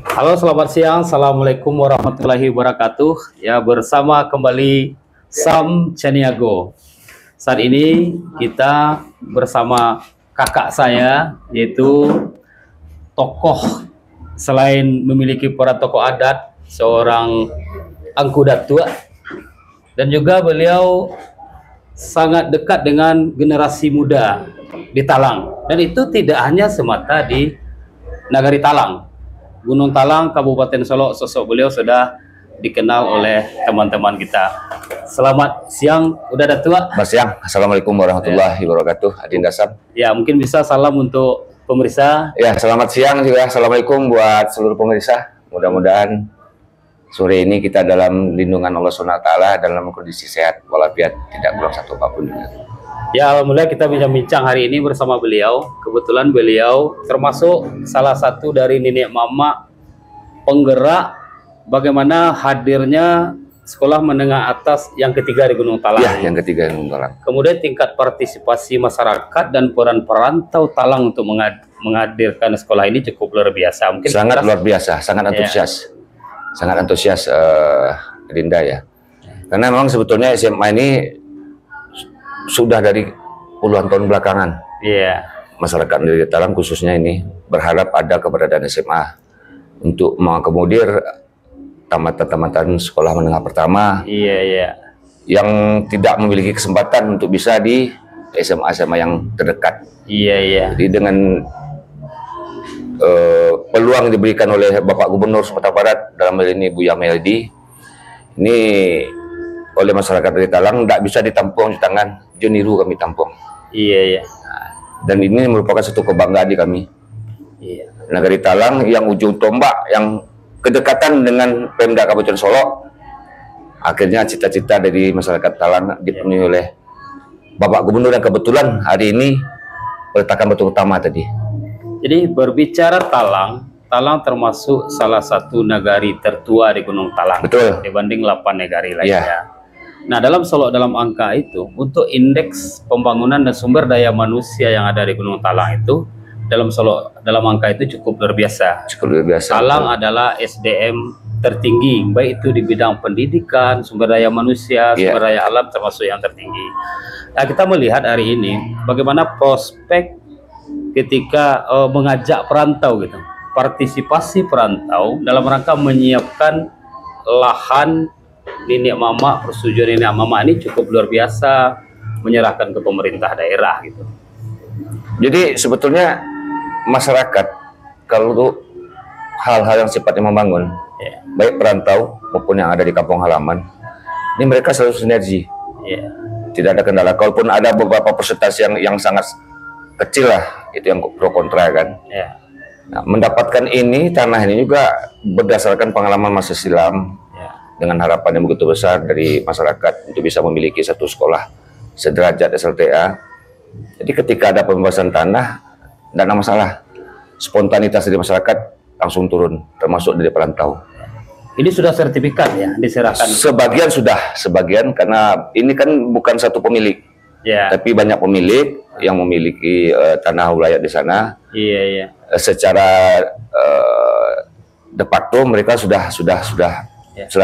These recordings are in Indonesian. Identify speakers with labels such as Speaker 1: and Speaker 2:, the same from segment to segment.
Speaker 1: Halo, selamat siang. Assalamualaikum warahmatullahi wabarakatuh. Ya, bersama kembali Sam Caniago. Saat ini kita bersama kakak saya, yaitu tokoh selain memiliki peran tokoh adat, seorang Angku Datua, dan juga beliau sangat dekat dengan generasi muda di Talang. Dan itu tidak hanya semata di Nagari Talang. Gunung Talang, Kabupaten Solok, sosok beliau sudah dikenal oleh teman-teman kita. Selamat siang, udah Datua.
Speaker 2: Mas Yang, Assalamualaikum warahmatullahi wabarakatuh. Adinda Sam.
Speaker 1: Ya, mungkin bisa salam untuk pemirsa.
Speaker 2: Ya, selamat siang juga. Assalamualaikum buat seluruh pemirsa. Mudah-mudahan sore ini kita dalam lindungan Allah SWT dalam kondisi sehat walafiat, tidak kurang satu apapun.
Speaker 1: Ya, alhamdulillah kita bincang-bincang hari ini bersama beliau. Kebetulan beliau termasuk salah satu dari nenek mama penggerak bagaimana hadirnya sekolah menengah atas yang ketiga di Gunung Talang.
Speaker 2: Ya, yang ketiga Gunung Talang.
Speaker 1: Kemudian tingkat partisipasi masyarakat dan peran perantau Talang untuk menghadirkan sekolah ini cukup luar biasa. Mungkin
Speaker 2: sangat luar biasa, sangat antusias. Sangat antusias, Dinda ya. Karena memang sebetulnya SMA ini sudah dari puluhan tahun belakangan.
Speaker 1: Iya.
Speaker 2: Masyarakat di Talang khususnya ini berharap ada keberadaan SMA untuk mengakomodir tamatan-tamatan sekolah menengah pertama.
Speaker 1: Iya, iya.
Speaker 2: Yang tidak memiliki kesempatan untuk bisa di SMA-SMA yang terdekat.
Speaker 1: Iya, iya.
Speaker 2: Jadi dengan peluang diberikan oleh Bapak Gubernur Sumatera Barat dalam hal ini Buya Meldi, ini oleh masyarakat dari Talang tidak bisa ditampung di tangan Joniru, kami tampung.
Speaker 1: Iya, iya.
Speaker 2: Dan ini merupakan satu kebanggaan di kami.
Speaker 1: Iya.
Speaker 2: Nagari Talang yang ujung tombak, yang kedekatan dengan Pemda Kabupaten Solok, akhirnya cita-cita dari masyarakat Talang dipenuhi oleh Bapak Gubernur yang kebetulan hari ini meletakkan batu utama tadi.
Speaker 1: Jadi berbicara Talang, Talang termasuk salah satu nagari tertua di Gunung Talang.
Speaker 2: Betul.
Speaker 1: Dibanding 8 nagari lainnya.
Speaker 2: Ya.
Speaker 1: Nah, dalam Solok dalam angka itu, untuk indeks pembangunan dan sumber daya manusia yang ada di Gunung Talang itu, dalam Solok dalam angka itu cukup luar biasa.
Speaker 2: Cukup luar biasa.
Speaker 1: Talang adalah SDM tertinggi, baik itu di bidang pendidikan, sumber daya manusia, sumber daya alam termasuk yang tertinggi. Nah, kita melihat hari ini bagaimana prospek ketika mengajak perantau gitu, partisipasi perantau dalam rangka menyiapkan lahan nenek mama, persetujuan nenek mama ini cukup luar biasa, menyerahkan ke pemerintah daerah gitu.
Speaker 2: Jadi sebetulnya masyarakat kalau untuk hal-hal yang sifatnya membangun, baik perantau maupun yang ada di kampung halaman, ini mereka selalu sinergi. Tidak ada kendala. Kalaupun ada beberapa persentase yang sangat kecil lah, itu yang pro kontra kan. Nah, mendapatkan ini tanah ini juga berdasarkan pengalaman masa silam, dengan harapan yang begitu besar dari masyarakat untuk bisa memiliki satu sekolah sederajat SLTA. Jadi ketika ada pembebasan tanah, tidak ada masalah. Spontanitas dari masyarakat langsung turun, termasuk dari perantau.
Speaker 1: Ini sudah sertifikat ya, diserahkan?
Speaker 2: Sebagian sudah, sebagian karena ini kan bukan satu pemilik. Tapi banyak pemilik yang memiliki tanah wilayah di sana. Secara de facto mereka sudah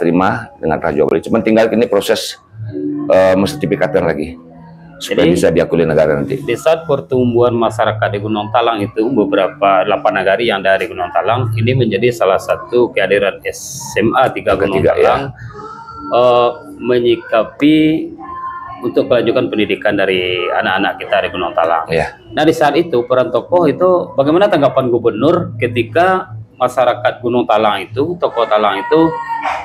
Speaker 2: terima dengan raja beli. Cuman tinggal ini proses mensertifikatkan lagi supaya bisa diakui negara nanti.
Speaker 1: Di saat pertumbuhan masyarakat di Gunung Talang itu, beberapa 8 nagari yang dari Gunung Talang ini menjadi salah satu kehadiran SMA 3 Gunung Talang menyikapi untuk kelanjutan pendidikan dari anak-anak kita di Gunung Talang. Nah, di saat itu peran tokoh itu bagaimana tanggapan gubernur ketika masyarakat Gunung Talang itu, tokoh Talang itu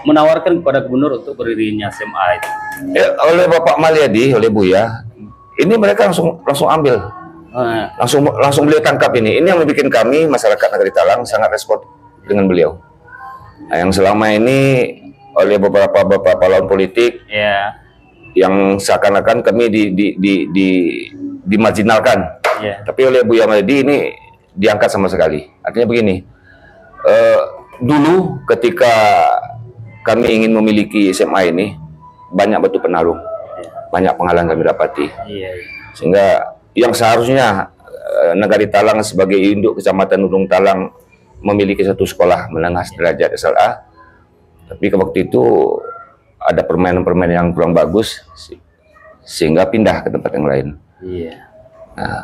Speaker 1: menawarkan kepada gubernur untuk berdirinya SMA itu?
Speaker 2: Oleh Bapak Malyadi, oleh Buya, ini mereka langsung ambil, langsung beliau tangkap ini. Ini yang membuat kami masyarakat Nagari Talang sangat respon dengan beliau. Nah, yang selama ini oleh beberapa lawan politik, yang seakan-akan kami dimarginalkan, tapi oleh Buya Malyadi ini diangkat sama sekali. Artinya begini. Dulu ketika kami ingin memiliki SMA ini, banyak batu penarung, banyak penghalang kami dapati. Sehingga yang seharusnya Nagari Talang sebagai induk Kecamatan Gunung Talang memiliki satu sekolah menengah derajat SLA, tapi ke waktu itu ada permainan-permainan yang kurang bagus sehingga pindah ke tempat yang lain.
Speaker 1: Iya.
Speaker 2: Nah,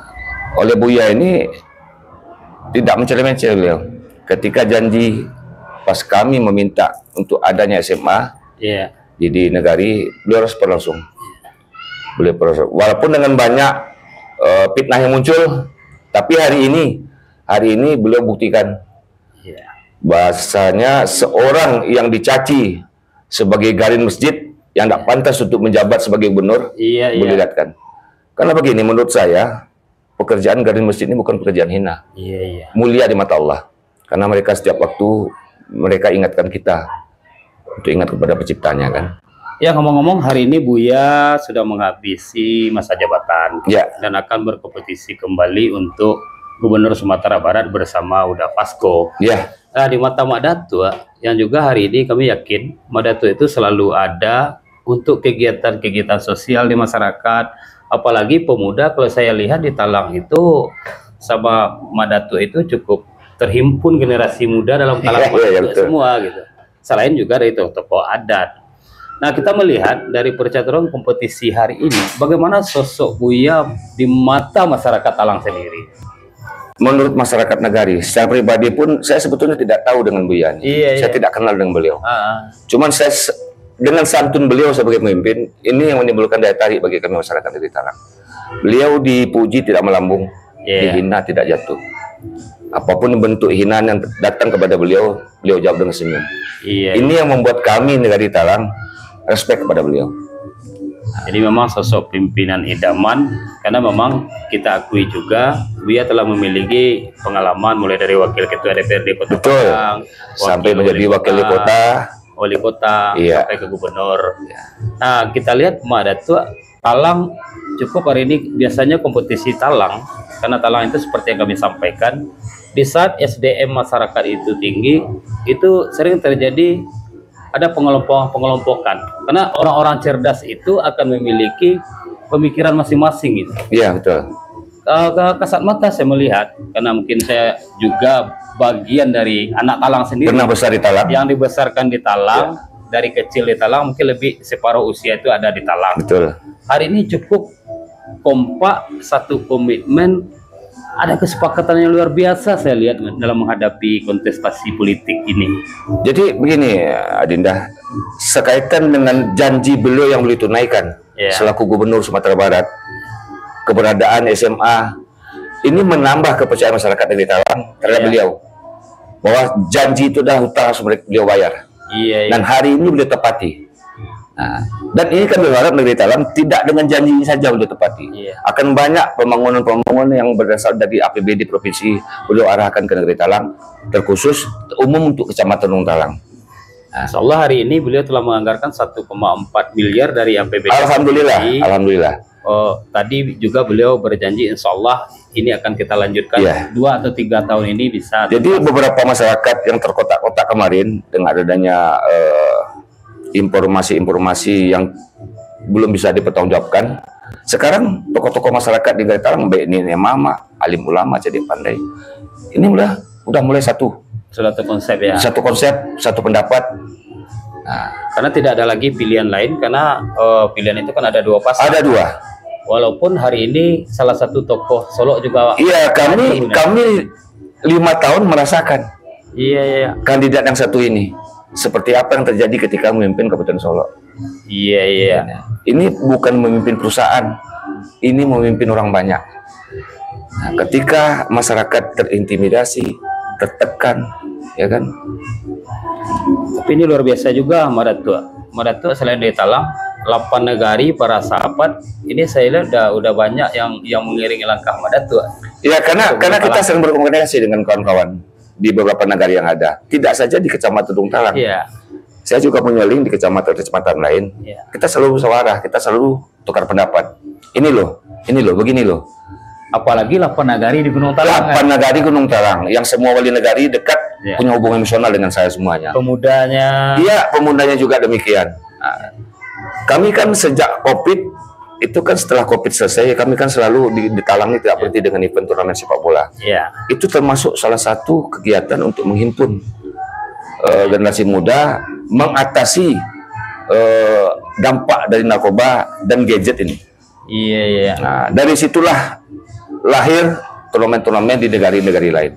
Speaker 2: oleh Buya ini tidak mencela-mencela beliau. Ketika janji pas kami meminta untuk adanya SMA di negari, beliau respon langsung. Beliau walaupun dengan banyak fitnah yang muncul, tapi hari ini beliau buktikan bahasanya seorang yang dicaci sebagai garin masjid yang tidak pantas untuk menjabat sebagai gubernur, boleh lihatkan. Karena begini, menurut saya pekerjaan garin masjid ini bukan pekerjaan hina, mulia di mata Allah. Karena mereka setiap waktu mereka ingatkan kita untuk ingat kepada penciptanya, kan.
Speaker 1: Ya, ngomong-ngomong, hari ini Buya sudah menghabisi masa jabatan dan akan berkompetisi kembali untuk Gubernur Sumatera Barat bersama Uda Fasko. Nah, di mata Mak Datuk, yang juga hari ini kami yakin Mak Datuk itu selalu ada untuk kegiatan-kegiatan sosial di masyarakat. Apalagi pemuda, kalau saya lihat di Talang itu sama Mak Datuk itu cukup terhimpun generasi muda dalam Talang semua gitu. Selain juga dari tokoh adat. Nah, kita melihat dari percaturan kompetisi hari ini, bagaimana sosok Buya di mata masyarakat Talang sendiri?
Speaker 2: Menurut masyarakat Nagari, secara pribadi pun saya sebetulnya tidak tahu dengan Buya. Saya tidak kenal dengan beliau. Cuman saya dengan santun beliau sebagai pemimpin, ini yang menimbulkan daya tarik bagi kami masyarakat Negeri Talang. Beliau dipuji tidak melambung, dihina tidak jatuh. Apapun bentuk hinaan yang datang kepada beliau, beliau jawab dengan senyum. Ini yang membuat kami Negeri Talang respect kepada beliau.
Speaker 1: Jadi memang sosok pimpinan idaman, karena memang kita akui juga Buya telah memiliki pengalaman mulai dari wakil ketua DPRD Kota Talang
Speaker 2: sampai menjadi
Speaker 1: wali kota sampai ke gubernur. Nah, kita lihat Mak Datuk, Talang cukup hari ini biasanya kompetisi Talang, karena Talang itu seperti yang kami sampaikan, di saat SDM masyarakat itu tinggi, itu sering terjadi ada pengelompokan, karena orang-orang cerdas itu akan memiliki pemikiran masing-masing gitu.
Speaker 2: Iya, betul.
Speaker 1: Kasat mata saya melihat, karena mungkin saya juga bagian dari anak Talang sendiri.
Speaker 2: Pernah besar di Talang.
Speaker 1: Yang dibesarkan di Talang, dari kecil di Talang, mungkin lebih separuh usia itu ada di Talang.
Speaker 2: Betul.
Speaker 1: Hari ini cukup kompak, satu komitmen, ada kesepakatan yang luar biasa saya lihat dalam menghadapi kontestasi politik ini.
Speaker 2: Jadi begini, Adinda, sekaitan dengan janji beliau yang beliau tunaikan selaku Gubernur Sumatera Barat, keberadaan SMA ini menambah kepercayaan masyarakat Negeri Talang terhadap beliau, bahwa janji itu dah hutang harus beliau bayar. Dan hari ini beliau tepati. Nah, dan ini kan berharap Negeri Talang tidak dengan janji saja beliau tepati. Akan banyak pembangunan-pembangunan yang berasal dari APBD provinsi beliau arahkan ke Negeri Talang, terkhusus umum untuk Kecamatan Gunung Talang.
Speaker 1: Nah, insyaallah hari ini beliau telah menganggarkan 1,4 miliar dari APBD.
Speaker 2: Alhamdulillah, alhamdulillah.
Speaker 1: Tadi juga beliau berjanji insyaallah ini akan kita lanjutkan 2 atau 3 tahun ini bisa.
Speaker 2: Jadi beberapa masyarakat yang terkotak-kotak kemarin dengan adanya informasi-informasi yang belum bisa dipertanggungjawabkan, sekarang tokoh-tokoh masyarakat di Negeri Talang, baik ini mama, alim ulama, jadi pandai, ini udah mulai satu
Speaker 1: konsep
Speaker 2: satu pendapat.
Speaker 1: Nah, karena tidak ada lagi pilihan lain, karena pilihan itu kan ada 2 pasang.
Speaker 2: Ada 2.
Speaker 1: Walaupun hari ini salah satu tokoh Solo juga.
Speaker 2: Iya, kami 5 tahun merasakan kandidat yang satu ini seperti apa yang terjadi ketika memimpin Kabupaten Solo. Ini bukan memimpin perusahaan, ini memimpin orang banyak. Nah, ketika masyarakat terintimidasi, tertekan, ya kan.
Speaker 1: Tapi ini luar biasa juga, Mak Datuk selain dari Talang, 8 negari para sahabat ini saya lihat udah banyak yang mengiringi langkah Mak Datuk.
Speaker 2: Ya, karena kita sering berkomunikasi dengan kawan-kawan di beberapa negara yang ada, tidak saja di Kecamatan Gunung Talang. Saya juga punya link di kecamatan lain. Kita selalu musyawarah, kita selalu tukar pendapat. Ini loh, begini loh.
Speaker 1: Apalagi 8 nagari di Gunung Talang.
Speaker 2: 8 nagari Gunung Talang, yang semua wali negari dekat, punya hubungan emosional dengan saya semuanya.
Speaker 1: Pemudanya.
Speaker 2: Iya, pemudanya juga demikian. Nah, kami kan sejak COVID itu kan setelah COVID selesai, kami kan selalu di Talang ini tidak berhenti dengan event turnamen sepak bola.
Speaker 1: Ya.
Speaker 2: Itu termasuk salah satu kegiatan untuk menghimpun generasi muda mengatasi dampak dari narkoba dan gadget ini.
Speaker 1: Iya, iya.
Speaker 2: Nah, dari situlah lahir turnamen-turnamen di negara-negara lain.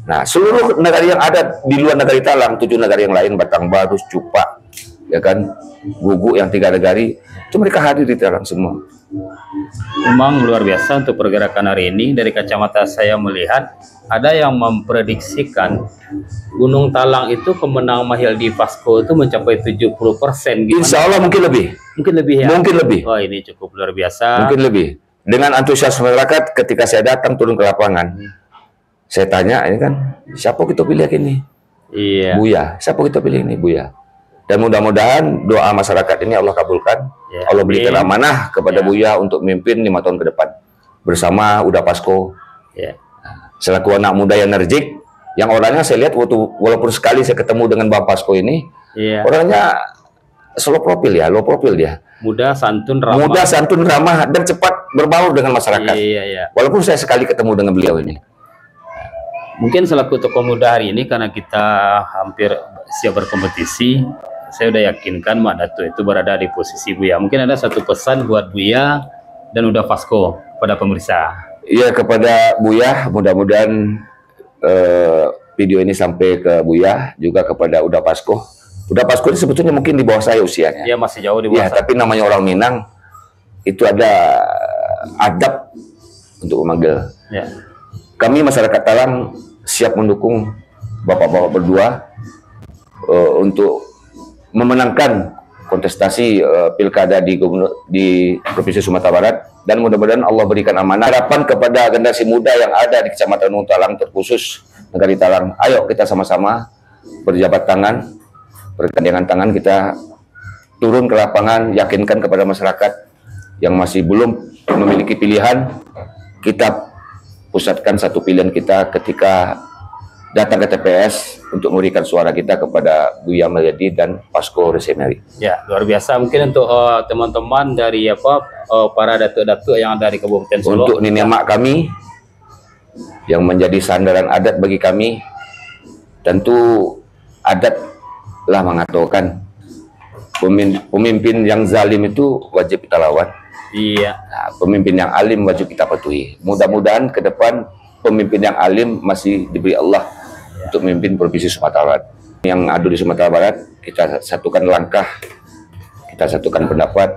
Speaker 2: Nah, seluruh negara yang ada di luar negara Talang, 7 negara yang lain, Batangbatu, Cupak, ya kan, Gugu yang 3 negara, itu mereka hadir di Talang semua.
Speaker 1: Memang luar biasa untuk pergerakan hari ini. Dari kacamata saya melihat ada yang memprediksikan Gunung Talang itu kemenangan Mahyildi Vasco itu mencapai 70%. Gimana?
Speaker 2: Insya Allah mungkin lebih.
Speaker 1: Mungkin lebih ya?
Speaker 2: Mungkin lebih.
Speaker 1: Oh, ini cukup luar biasa.
Speaker 2: Mungkin lebih. Dengan antusias masyarakat ketika saya datang turun ke lapangan, saya tanya, ini kan, siapa kita pilih ini?
Speaker 1: Iya.
Speaker 2: Buya. Siapa kita pilih ini? Buya. Dan mudah-mudahan doa masyarakat ini Allah kabulkan.
Speaker 1: Ya,
Speaker 2: Allah berikan
Speaker 1: amin.
Speaker 2: amanah kepada
Speaker 1: Ya.
Speaker 2: Buya untuk memimpin 5 tahun ke depan. Bersama Uda Pasko.
Speaker 1: Ya.
Speaker 2: Selaku anak muda yang energik, yang orangnya saya lihat walaupun sekali saya ketemu dengan Bang Pasko ini,
Speaker 1: Iya.
Speaker 2: orangnya slow profil ya, low profil dia.
Speaker 1: Muda, santun, ramah.
Speaker 2: Muda, santun, ramah, dan cepat berbaur dengan masyarakat.
Speaker 1: Iya, iya.
Speaker 2: Walaupun saya sekali ketemu dengan beliau ini.
Speaker 1: Mungkin selaku tokoh muda hari ini, karena kita hampir siap berkompetisi, saya udah yakinkan Mak Datuk itu berada di posisi Buya. Mungkin ada satu pesan buat Buya dan Uda Vasco pada pemirsa.
Speaker 2: Iya, kepada Buya, mudah-mudahan video ini sampai ke Buya, juga kepada Uda Pasko. Uda Pasko ini sebetulnya mungkin di bawah saya usianya.
Speaker 1: Dia masih jauh di bawah
Speaker 2: Ya,
Speaker 1: saya.
Speaker 2: tapi namanya orang Minang, itu ada adab untuk memanggil.
Speaker 1: Ya.
Speaker 2: Kami masyarakat Talang siap mendukung bapak-bapak berdua untuk memenangkan kontestasi pilkada di Provinsi Sumatera Barat, dan mudah-mudahan Allah berikan amanah. Harapan kepada generasi muda yang ada di Kecamatan Gunung Talang, terkhusus negara Talang, ayo kita sama-sama berjabat tangan, bergandengan tangan, kita turun ke lapangan, yakinkan kepada masyarakat yang masih belum memiliki pilihan, kita pusatkan satu pilihan kita ketika datang ke TPS untuk memberikan suara kita kepada Buya Mahyildi dan Pasko Resemeri.
Speaker 1: Ya, luar biasa. Mungkin untuk teman-teman dari para datuk-datuk yang ada di Kabupaten Solo.
Speaker 2: Untuk nenek mak kami yang menjadi sandaran adat bagi kami, tentu adat lah mengatakan pemimpin yang zalim itu wajib kita lawan.
Speaker 1: Iya.
Speaker 2: Nah, pemimpin yang alim wajib kita patuhi. Mudah-mudahan ke depan pemimpin yang alim masih diberi Allah untuk memimpin Provinsi Sumatera Barat. Yang ada di Sumatera Barat, kita satukan langkah, kita satukan pendapat,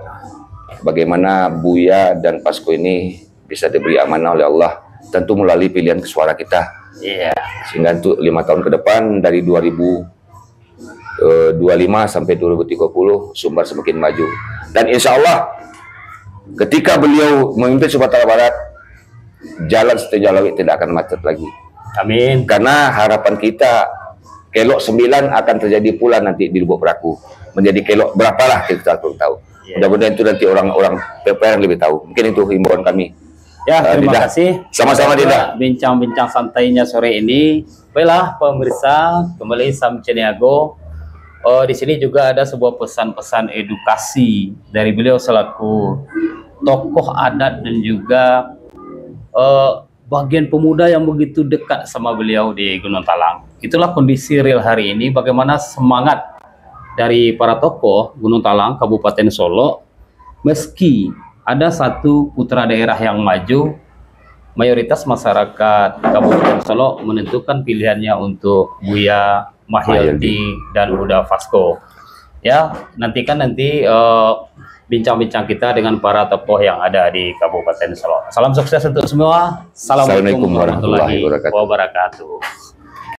Speaker 2: bagaimana Buya dan Pasko ini bisa diberi amanah oleh Allah, tentu melalui pilihan suara kita.
Speaker 1: Iya.
Speaker 2: Sehingga untuk 5 tahun ke depan, dari 2025 sampai 2030, Sumbar semakin maju. Dan insya Allah, ketika beliau memimpin Sumatera Barat, jalan Setujalawi tidak akan macet lagi.
Speaker 1: Amin.
Speaker 2: Karena harapan kita, kelok 9 akan terjadi pula nanti di Lubuk Peraku. Menjadi kelok berapalah kita belum tahu.
Speaker 1: Yeah.
Speaker 2: Mudah-mudahan itu nanti orang-orang PPR yang lebih tahu. Mungkin itu himbauan kami.
Speaker 1: Ya, terima
Speaker 2: Dinda.
Speaker 1: kasih.
Speaker 2: Sama-sama, Dinda.
Speaker 1: Bincang-bincang santainya sore ini. Baiklah pemirsa, kembali Sam Caniago. Di sini juga ada sebuah pesan-pesan edukasi dari beliau selaku tokoh adat dan juga bagian pemuda yang begitu dekat sama beliau di Gunung Talang. Itulah kondisi real hari ini, bagaimana semangat dari para tokoh Gunung Talang, Kabupaten Solo, meski ada satu putra daerah yang maju, mayoritas masyarakat Kabupaten Solo menentukan pilihannya untuk Buya Mahyildi dan Uda Vasco. Ya, nantikan nanti bincang-bincang kita dengan para tokoh yang ada di Kabupaten Solo. Salam sukses untuk semua. Assalamualaikum warahmatullahi wabarakatuh.